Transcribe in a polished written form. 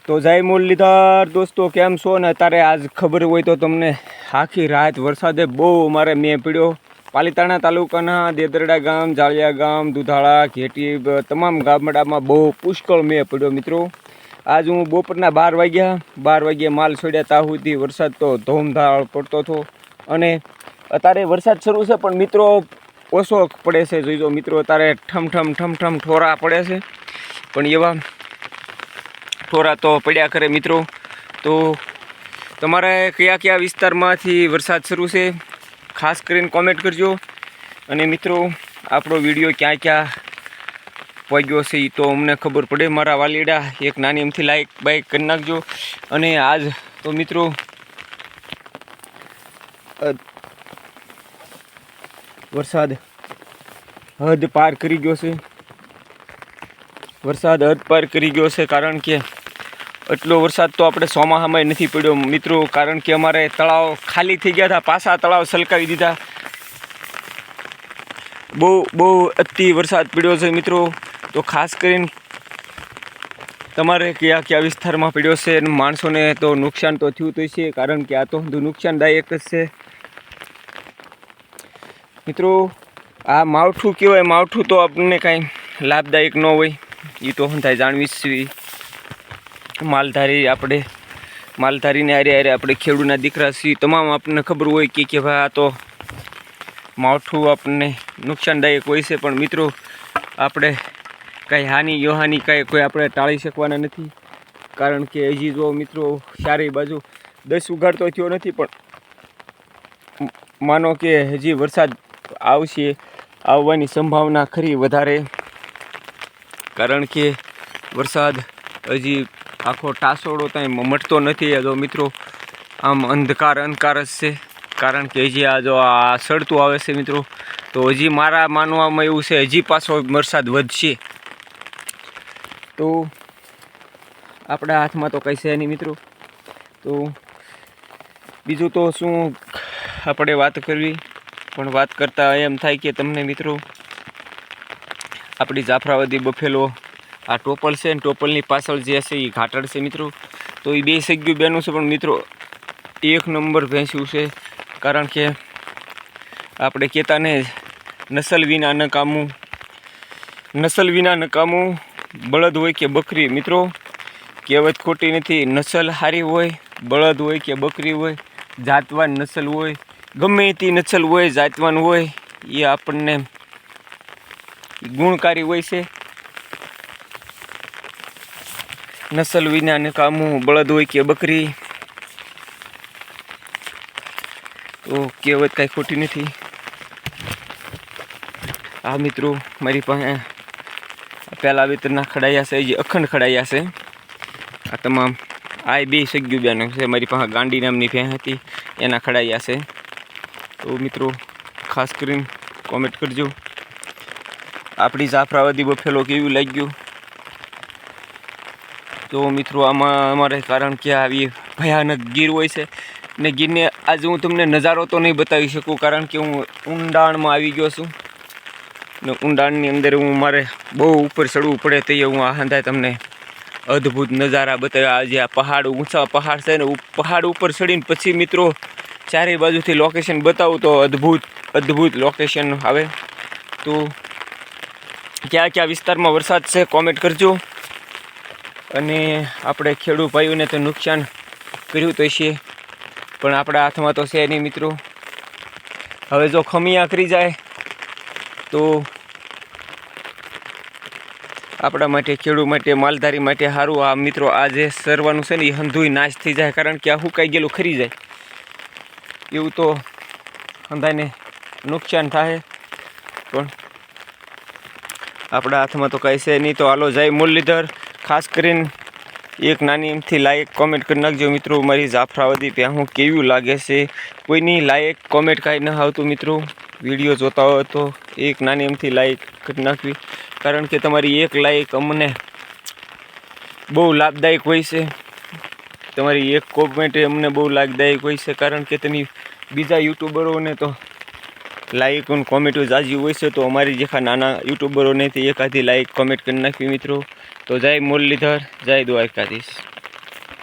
તો જય મુરલીધર દોસ્તો, કેમ છો ને? અત્યારે આજ ખબર હોય તો તમને, આખી રાત વરસાદે બહુ અમારે મેં પડ્યો. પાલીતાણા તાલુકાના દેદરડા ગામ, જાળિયા ગામ, દુધાળા, ઘેટી તમામ ગામડામાં બહુ પુષ્કળ મેં પડ્યો મિત્રો. આજ હું બપોરના 12 વાગ્યા માલ છોડ્યા ત્યાં સુધી વરસાદ તો ધોમધાળ પડતો હતો. અને અત્યારે વરસાદ શરૂ છે પણ મિત્રો ઓછો પડે છે. જોઈજો મિત્રો, અત્યારે ઠમ ઠોરા પડે છે, પણ એવા થોડા તો પડ્યા કરે મિત્રો. તો તમારે કયા કયા વિસ્તારમાંથી વરસાદ શરૂ છે ખાસ કરીને કોમેન્ટ કરજો. અને મિત્રો, આપણો વિડીયો ક્યાં ક્યાં પહોંચ્યો છે એ તો અમને ખબર પડે. મારા વાલીડા એક નાની એમથી લાઈક બાઈક કરી નાખજો. અને આજ તો મિત્રો વરસાદ હદ પાર કરી ગયો છે. વરસાદ હદ પાર કરી ગયો છે, કારણ કે એટલો વરસાદ તો આપણે ચોમાસામાં નથી પડ્યો મિત્રો. કારણ કે અમારે તળાવ ખાલી થઈ ગયા હતા, પાછા તળાવ સલકાવી દીધા. બહુ અતિ વરસાદ પડ્યો છે મિત્રો. તો ખાસ કરીને તમારે કયા કયા વિસ્તારમાં પડ્યો છે અને માણસોને તો નુકસાન તો થયું તો છે, કારણ કે આ તો બધું નુકસાનદાયક જ છે મિત્રો. આ માવઠું કહેવાય, માવઠું તો આપણને કાંઈ લાભદાયક ન હોય એ તો હું થાય જાણવી છીએ. માલધારીને હારે આપણે ખેડૂતના દીકરા છીએ, તમામ આપણને ખબર હોય કે ભાઈ આ તો માવઠું આપણને નુકસાનદાયક હોય છે. પણ મિત્રો, આપણે કાંઈ હાનિ કાંઈ કોઈ આપણે ટાળી શકવાના નથી. કારણ કે હજી જો મિત્રો ચારેય બાજુ 10 ઉઘાડ તો થયો નથી, પણ માનો કે હજી વરસાદ આવશે, આવવાની સંભાવના ખરી વધારે. કારણ કે વરસાદ હજી આખો ટાસોડો ત્યાં મટતો નથી. જો મિત્રો આમ અંધકાર જ છે, કારણ કે હજી આ જો આ સડતું આવે છે મિત્રો. તો હજી મારા માનવામાં એવું છે હજી પાછો વરસાદ વધશે. તો આપણા હાથમાં તો કંઈ છે નહીં મિત્રો. તો બીજું તો શું આપણે વાત કરવી, પણ વાત કરતાં એમ થાય કે તમને મિત્રો આપણી જાફરાબાદી બફેલો આ ટોપલ છે ને, ટોપલની પાછળ જે છે એ ઘાટડ છે મિત્રો. તો એ બે સગ્યું બેનું છે, પણ મિત્રો 1 નંબર ભેંસ્યું છે. કારણ કે આપણે કહેતા ને, નસલ વિના નકામું બળદ હોય કે બકરી. મિત્રો કહેવત ખોટી નથી. નસલ સારી હોય, બળદ હોય કે બકરી હોય, જાતવાન નસલ હોય, ગમે તે નસલ હોય, જાતવાન હોય, એ આપણને ગુણકારી હોય છે. નસલ વિના નકામું બળદ હોય કે બકરી, તો કહેવત કાંઈ ખોટી નથી. આ મિત્રો મારી પાસે પહેલાં વેતરના ખડાયા છે, જે અખંડ ખડાયા છે. આ તમામ આ બે સગ્યું બેનો છે. મારી પાસે ગાંડી નામની ભેં હતી, એના ખડાયા છે. તો મિત્રો ખાસ કરીને કોમેન્ટ કરજો. આપણી જાફરાબાદી બફેલો કેવું લાગ્યું. તો મિત્રો આમાં અમારે, કારણ કે આવી ભયાનક ગીર હોય છે ને, ગીરને આજે હું તમને નજારો તો નહીં બતાવી શકું, કારણ કે હું ઊંડાણમાં આવી ગયો છું ને ઊંડાણની અંદર મારે બહુ ઉપર ચડવું પડે. તો હું આ હંધાય તમને અદ્ભુત નજારા બતાવ્યા. આજે આ પહાડ, ઊંચા પહાડ છે ને, પહાડ ઉપર ચડીને પછી મિત્રો ચારે બાજુથી લોકેશન બતાવું તો અદ્ભુત લોકેશન આવે. તો કયા કયા વિસ્તારમાં વરસાદ છે કોમેન્ટ કરજો. અને આપણે ખેડૂત ભાઈઓને તો નુકસાન કર્યું તો છે, પણ આપણા હાથમાં તો છે નહીં મિત્રો. હવે જો ખમિયા કરી જાય તો આપણા માટે, ખેડૂત માટે, માલધારી માટે સારું. આ મિત્રો આ જે સરવાનું છે ને એ હંધુય નાશ થઈ જાય, કારણ કે આ હુકાઈ ગયેલું ખરી જાય એવું તો હંધાઈને નુકસાન થાય. પણ આપણા હાથમાં તો કાંઈ છે નહીં. તો હાલો, જય મુરલીધર. ખાસ કરીને એક નાની એમથી લાઈક કોમેન્ટ કરી નાખજો મિત્રો. મારી જાફરાબાદી ભેંસું કેવું લાગે છે. કોઈની લાઈક કોમેન્ટ કાંઈ ન આવતું મિત્રો. વિડીયો જોતા હોય તો એક નાની એમથી લાઈક કરી નાખવી, કારણ કે તમારી એક લાઈક અમને બહુ લાભદાયક હોય છે. તમારી એક કોમેન્ટ અમને બહુ લાભદાયક હોય છે, કારણ કે તમે બીજા યુટ્યુબરોને તો લાઈક અને કોમેન્ટો જાજી હોય છે, તો અમારી જેખા નાના યુટ્યુબરોને એકાદી લાઈક કોમેન્ટ કરી નાખવી મિત્રો. તો જય મુરલીધર, જય દ્વારકાધીશ.